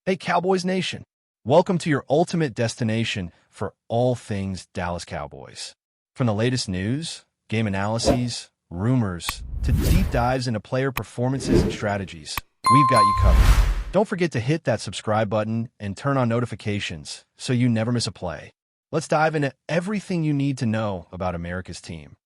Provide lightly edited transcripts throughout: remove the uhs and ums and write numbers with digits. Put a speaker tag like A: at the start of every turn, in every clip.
A: Hey, Cowboys Nation. Welcome to your ultimate destination for all things Dallas Cowboys. From the latest news, game analyses, rumors, to deep dives into player performances and strategies, we've got you covered. Don't forget to hit that subscribe button and turn on notifications so you never miss a play. Let's dive into everything you need to know about America's team.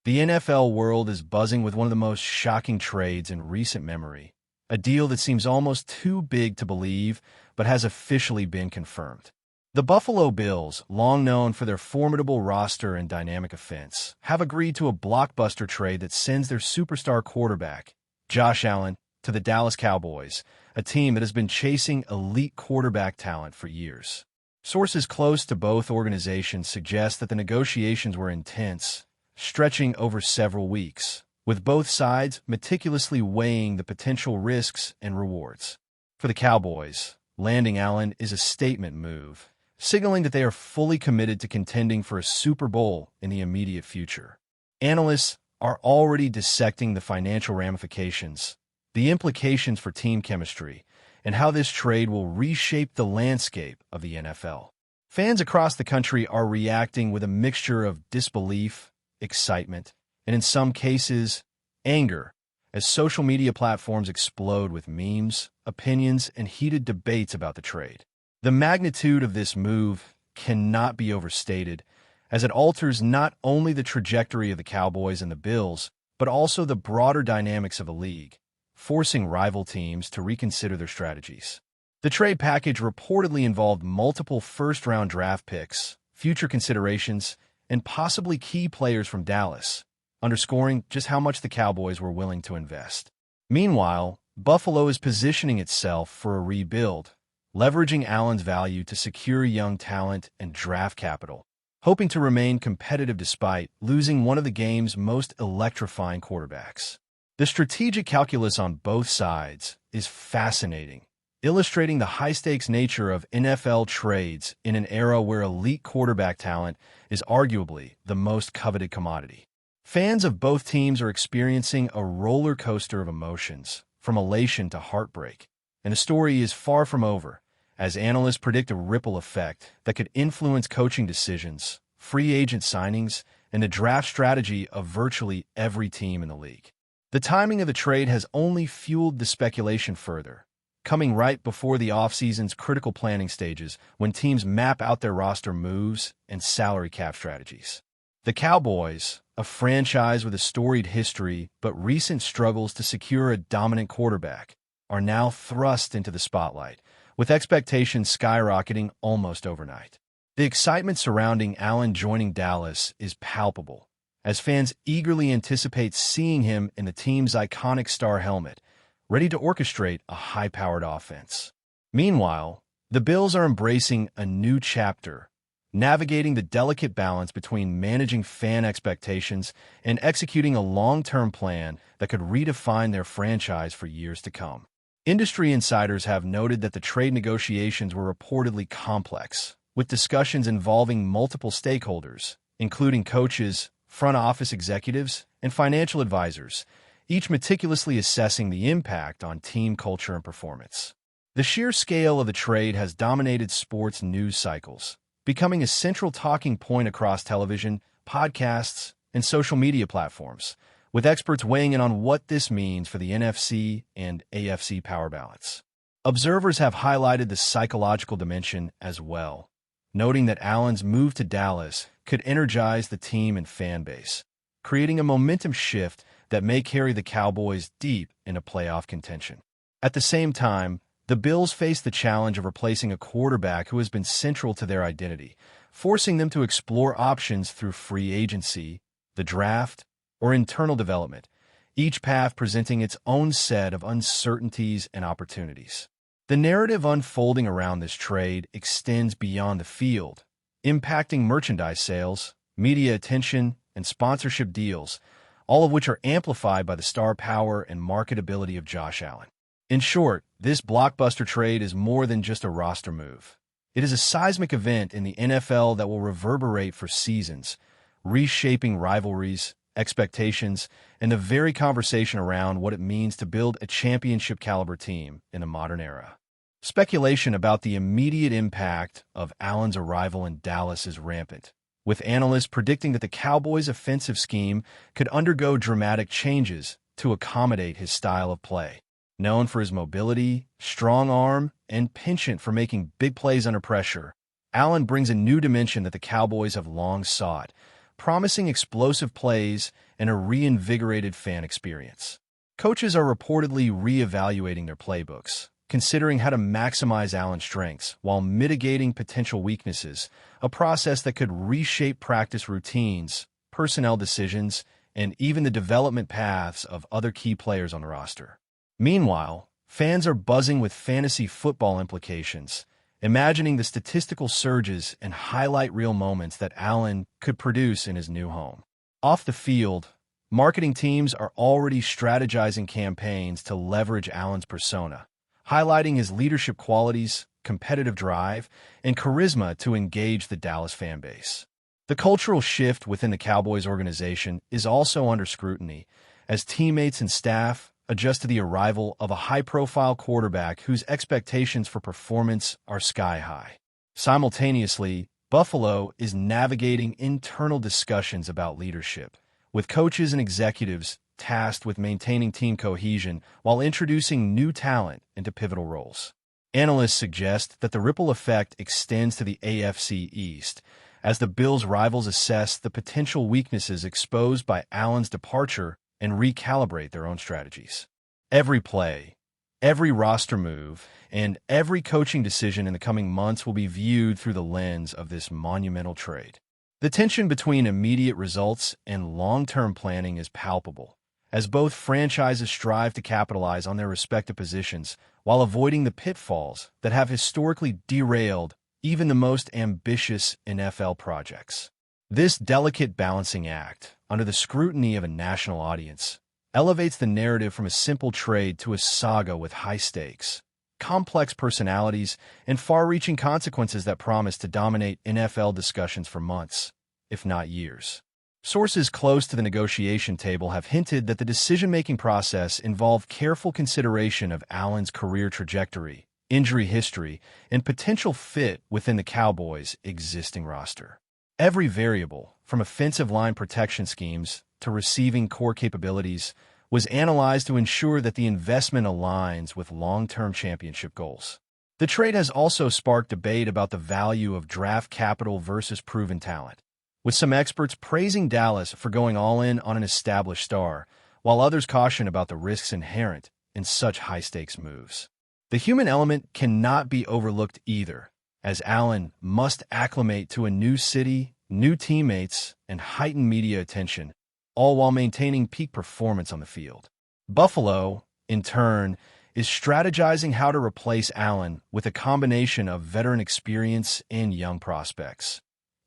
A: The NFL world is buzzing with one of the most shocking trades in recent memory. A deal that seems almost too big to believe, but has officially been confirmed. The Buffalo Bills, long known for their formidable roster and dynamic offense, have agreed to a blockbuster trade that sends their superstar quarterback, Josh Allen, to the Dallas Cowboys, a team that has been chasing elite quarterback talent for years. Sources close to both organizations suggest that the negotiations were intense, stretching over several weeks, with both sides meticulously weighing the potential risks and rewards. For the Cowboys, landing Allen is a statement move, signaling that they are fully committed to contending for a Super Bowl in the immediate future. Analysts are already dissecting the financial ramifications, the implications for team chemistry, and how this trade will reshape the landscape of the NFL. Fans across the country are reacting with a mixture of disbelief, excitement, and in some cases, anger, as social media platforms explode with memes, opinions, and heated debates about the trade. The magnitude of this move cannot be overstated, as it alters not only the trajectory of the Cowboys and the Bills, but also the broader dynamics of the league, forcing rival teams to reconsider their strategies. The trade package reportedly involved multiple first-round draft picks, future considerations, and possibly key players from Dallas, underscoring just how much the Cowboys were willing to invest. Meanwhile, Buffalo is positioning itself for a rebuild, leveraging Allen's value to secure young talent and draft capital, hoping to remain competitive despite losing one of the game's most electrifying quarterbacks. The strategic calculus on both sides is fascinating, illustrating the high-stakes nature of NFL trades in an era where elite quarterback talent is arguably the most coveted commodity. Fans of both teams are experiencing a roller coaster of emotions, from elation to heartbreak, and the story is far from over, as analysts predict a ripple effect that could influence coaching decisions, free agent signings, and the draft strategy of virtually every team in the league. The timing of the trade has only fueled the speculation further, coming right before the offseason's critical planning stages when teams map out their roster moves and salary cap strategies. The Cowboys, a franchise with a storied history but recent struggles to secure a dominant quarterback, are now thrust into the spotlight, with expectations skyrocketing almost overnight. The excitement surrounding Allen joining Dallas is palpable, as fans eagerly anticipate seeing him in the team's iconic star helmet, ready to orchestrate a high-powered offense. Meanwhile, the Bills are embracing a new chapter, navigating the delicate balance between managing fan expectations and executing a long-term plan that could redefine their franchise for years to come. Industry insiders have noted that the trade negotiations were reportedly complex, with discussions involving multiple stakeholders, including coaches, front office executives, and financial advisors, each meticulously assessing the impact on team culture and performance. The sheer scale of the trade has dominated sports news cycles, becoming a central talking point across television, podcasts, and social media platforms, with experts weighing in on what this means for the NFC and AFC power balance. Observers have highlighted the psychological dimension as well, noting that Allen's move to Dallas could energize the team and fan base, creating a momentum shift that may carry the Cowboys deep into playoff contention. At the same time, the Bills face the challenge of replacing a quarterback who has been central to their identity, forcing them to explore options through free agency, the draft, or internal development, each path presenting its own set of uncertainties and opportunities. The narrative unfolding around this trade extends beyond the field, impacting merchandise sales, media attention, and sponsorship deals, all of which are amplified by the star power and marketability of Josh Allen. In short, this blockbuster trade is more than just a roster move. It is a seismic event in the NFL that will reverberate for seasons, reshaping rivalries, expectations, and the very conversation around what it means to build a championship-caliber team in the modern era. Speculation about the immediate impact of Allen's arrival in Dallas is rampant, with analysts predicting that the Cowboys' offensive scheme could undergo dramatic changes to accommodate his style of play. Known for his mobility, strong arm, and penchant for making big plays under pressure, Allen brings a new dimension that the Cowboys have long sought, promising explosive plays and a reinvigorated fan experience. Coaches are reportedly re-evaluating their playbooks, considering how to maximize Allen's strengths while mitigating potential weaknesses, a process that could reshape practice routines, personnel decisions, and even the development paths of other key players on the roster. Meanwhile, fans are buzzing with fantasy football implications, imagining the statistical surges and highlight reel moments that Allen could produce in his new home. Off the field, marketing teams are already strategizing campaigns to leverage Allen's persona, highlighting his leadership qualities, competitive drive, and charisma to engage the Dallas fan base. The cultural shift within the Cowboys organization is also under scrutiny, as teammates and staff adjust to the arrival of a high-profile quarterback whose expectations for performance are sky-high. Simultaneously, Buffalo is navigating internal discussions about leadership, with coaches and executives tasked with maintaining team cohesion while introducing new talent into pivotal roles. Analysts suggest that the ripple effect extends to the AFC East, as the Bills' rivals assess the potential weaknesses exposed by Allen's departure and recalibrate their own strategies. Every play, every roster move, and every coaching decision in the coming months will be viewed through the lens of this monumental trade. The tension between immediate results and long-term planning is palpable, as both franchises strive to capitalize on their respective positions while avoiding the pitfalls that have historically derailed even the most ambitious NFL projects. This delicate balancing act, under the scrutiny of a national audience, elevates the narrative from a simple trade to a saga with high stakes, complex personalities, and far-reaching consequences that promise to dominate NFL discussions for months, if not years. Sources close to the negotiation table have hinted that the decision-making process involved careful consideration of Allen's career trajectory, injury history, and potential fit within the Cowboys' existing roster. Every variable, from offensive line protection schemes to receiving core capabilities, was analyzed to ensure that the investment aligns with long-term championship goals. The trade has also sparked debate about the value of draft capital versus proven talent, with some experts praising Dallas for going all in on an established star, while others caution about the risks inherent in such high-stakes moves. The human element cannot be overlooked either, as Allen must acclimate to a new city, new teammates, and heightened media attention, all while maintaining peak performance on the field. Buffalo, in turn, is strategizing how to replace Allen with a combination of veteran experience and young prospects,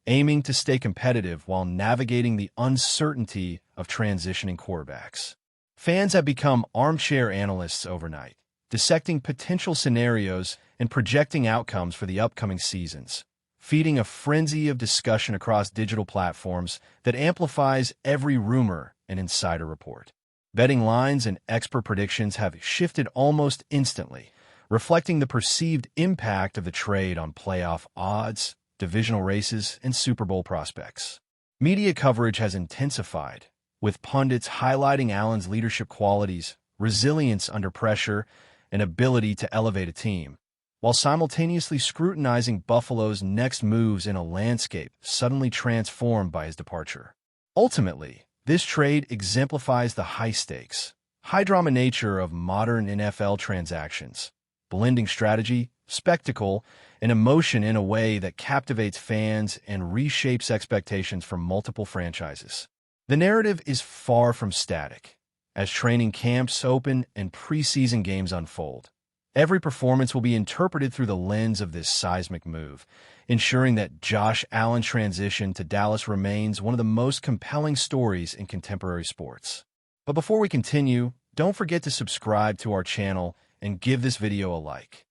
A: aiming to stay competitive while navigating the uncertainty of transitioning quarterbacks. Fans have become armchair analysts overnight, dissecting potential scenarios and projecting outcomes for the upcoming seasons, feeding a frenzy of discussion across digital platforms that amplifies every rumor and insider report. Betting lines and expert predictions have shifted almost instantly, reflecting the perceived impact of the trade on playoff odds, divisional races, and Super Bowl prospects. Media coverage has intensified, with pundits highlighting Allen's leadership qualities, resilience under pressure, and ability to elevate a team, while simultaneously scrutinizing Buffalo's next moves in a landscape suddenly transformed by his departure. Ultimately, this trade exemplifies the high-stakes, high-drama nature of modern NFL transactions, blending strategy, spectacle, and emotion in a way that captivates fans and reshapes expectations for multiple franchises. The narrative is far from static. As training camps open and preseason games unfold, every performance will be interpreted through the lens of this seismic move, ensuring that Josh Allen's transition to Dallas remains one of the most compelling stories in contemporary sports. But before we continue, don't forget to subscribe to our channel and give this video a like.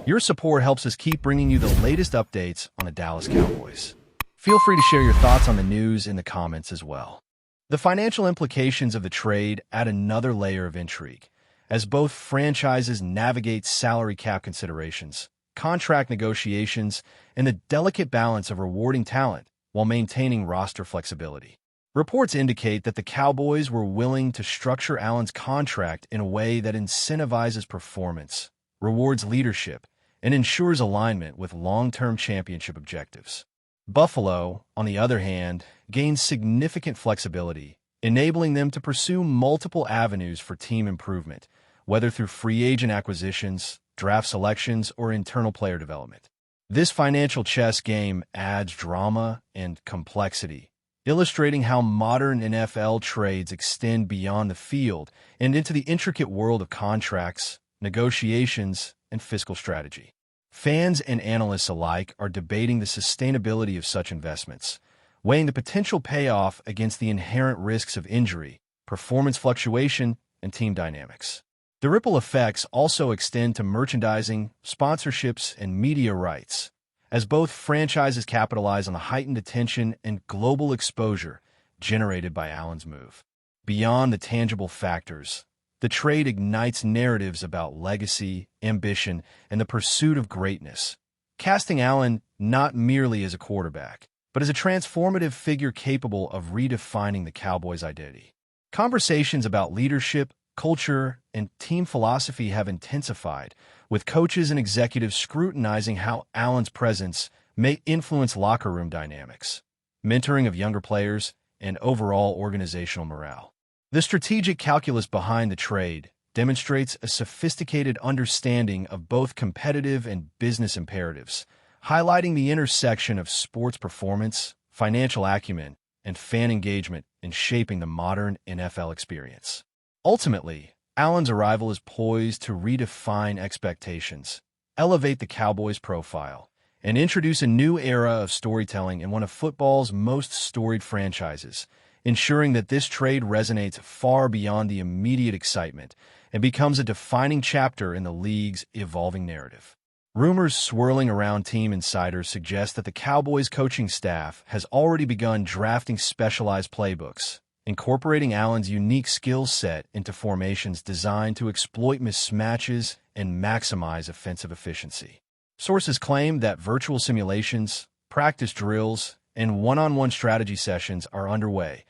A: Your support helps us keep bringing you the latest updates on the Dallas Cowboys. Feel free to share your thoughts on the news in the comments as well. The financial implications of the trade add another layer of intrigue, as both franchises navigate salary cap considerations, contract negotiations, and the delicate balance of rewarding talent while maintaining roster flexibility. Reports indicate that the Cowboys were willing to structure Allen's contract in a way that incentivizes performance, rewards leadership, and ensures alignment with long-term championship objectives. Buffalo, on the other hand, gains significant flexibility, enabling them to pursue multiple avenues for team improvement, whether through free agent acquisitions, draft selections, or internal player development. This financial chess game adds drama and complexity, illustrating how modern NFL trades extend beyond the field and into the intricate world of contracts, negotiations, and fiscal strategy. Fans and analysts alike are debating the sustainability of such investments, weighing the potential payoff against the inherent risks of injury, performance fluctuation, and team dynamics. The ripple effects also extend to merchandising, sponsorships, and media rights, as both franchises capitalize on the heightened attention and global exposure generated by Allen's move. Beyond the tangible factors, the trade ignites narratives about legacy, ambition, and the pursuit of greatness, casting Allen not merely as a quarterback, but as a transformative figure capable of redefining the Cowboys' identity. Conversations about leadership, culture, and team philosophy have intensified, with coaches and executives scrutinizing how Allen's presence may influence locker room dynamics, mentoring of younger players, and overall organizational morale. The strategic calculus behind the trade demonstrates a sophisticated understanding of both competitive and business imperatives, highlighting the intersection of sports performance, financial acumen, and fan engagement in shaping the modern NFL experience. Ultimately, Allen's arrival is poised to redefine expectations, elevate the Cowboys' profile, and introduce a new era of storytelling in one of football's most storied franchises, ensuring that this trade resonates far beyond the immediate excitement and becomes a defining chapter in the league's evolving narrative. Rumors swirling around team insiders suggest that the Cowboys' coaching staff has already begun drafting specialized playbooks, incorporating Allen's unique skill set into formations designed to exploit mismatches and maximize offensive efficiency. Sources claim that virtual simulations, practice drills, and one-on-one strategy sessions are underway,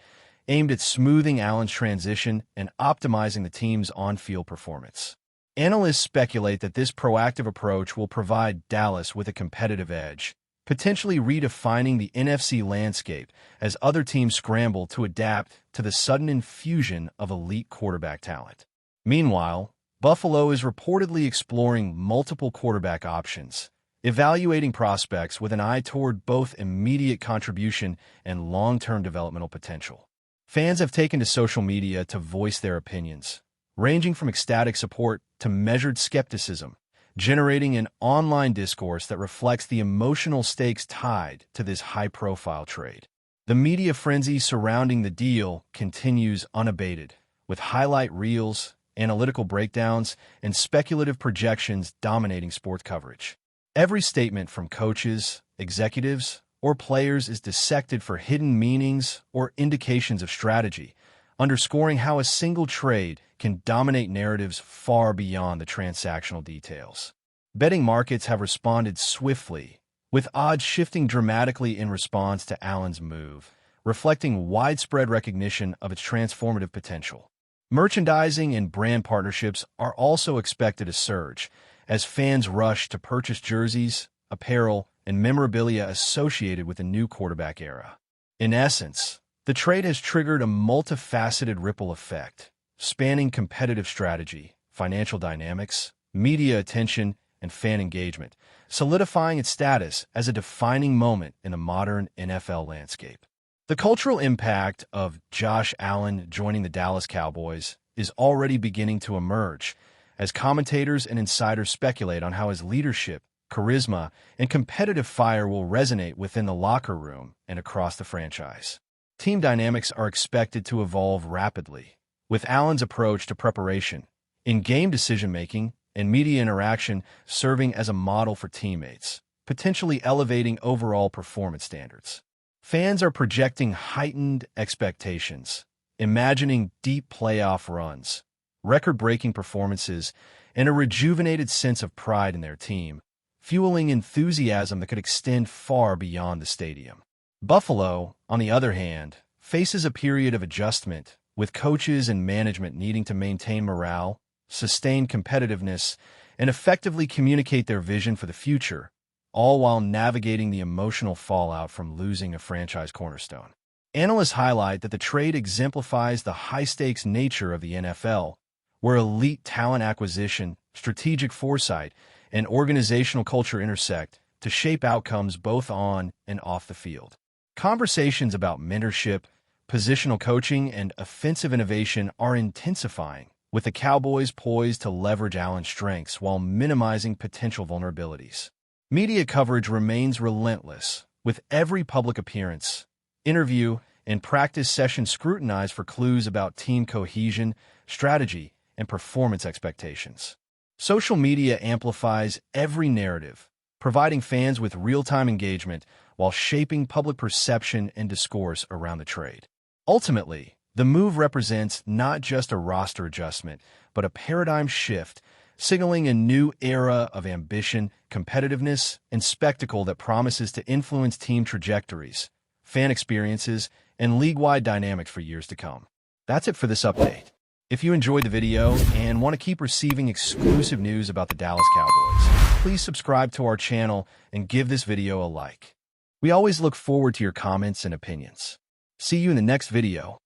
A: aimed at smoothing Allen's transition and optimizing the team's on-field performance. Analysts speculate that this proactive approach will provide Dallas with a competitive edge, potentially redefining the NFC landscape as other teams scramble to adapt to the sudden infusion of elite quarterback talent. Meanwhile, Buffalo is reportedly exploring multiple quarterback options, evaluating prospects with an eye toward both immediate contribution and long-term developmental potential. Fans have taken to social media to voice their opinions, ranging from ecstatic support to measured skepticism, generating an online discourse that reflects the emotional stakes tied to this high-profile trade. The media frenzy surrounding the deal continues unabated, with highlight reels, analytical breakdowns, and speculative projections dominating sports coverage. Every statement from coaches, executives, or players is dissected for hidden meanings or indications of strategy, underscoring how a single trade can dominate narratives far beyond the transactional details. Betting markets have responded swiftly, with odds shifting dramatically in response to Allen's move, reflecting widespread recognition of its transformative potential. Merchandising and brand partnerships are also expected to surge, as fans rush to purchase jerseys, apparel, and memorabilia associated with the new quarterback era. In essence, the trade has triggered a multifaceted ripple effect, spanning competitive strategy, financial dynamics, media attention, and fan engagement, solidifying its status as a defining moment in the modern NFL landscape. The cultural impact of Josh Allen joining the Dallas Cowboys is already beginning to emerge, as commentators and insiders speculate on how his leadership, charisma, and competitive fire will resonate within the locker room and across the franchise. Team dynamics are expected to evolve rapidly, with Allen's approach to preparation, in-game decision-making, and media interaction serving as a model for teammates, potentially elevating overall performance standards. Fans are projecting heightened expectations, imagining deep playoff runs, record-breaking performances, and a rejuvenated sense of pride in their team, fueling enthusiasm that could extend far beyond the stadium. Buffalo, on the other hand, faces a period of adjustment, with coaches and management needing to maintain morale, sustain competitiveness, and effectively communicate their vision for the future, all while navigating the emotional fallout from losing a franchise cornerstone. Analysts highlight that the trade exemplifies the high-stakes nature of the NFL, where elite talent acquisition, strategic foresight, and organizational culture intersect to shape outcomes both on and off the field. Conversations about mentorship, positional coaching, and offensive innovation are intensifying, with the Cowboys poised to leverage Allen's strengths while minimizing potential vulnerabilities. Media coverage remains relentless, with every public appearance, interview, and practice session scrutinized for clues about team cohesion, strategy, and performance expectations. Social media amplifies every narrative, providing fans with real-time engagement while shaping public perception and discourse around the trade. Ultimately, the move represents not just a roster adjustment, but a paradigm shift, signaling a new era of ambition, competitiveness, and spectacle that promises to influence team trajectories, fan experiences, and league-wide dynamics for years to come. That's it for this update. If you enjoyed the video and want to keep receiving exclusive news about the Dallas Cowboys, please subscribe to our channel and give this video a like. We always look forward to your comments and opinions. See you in the next video.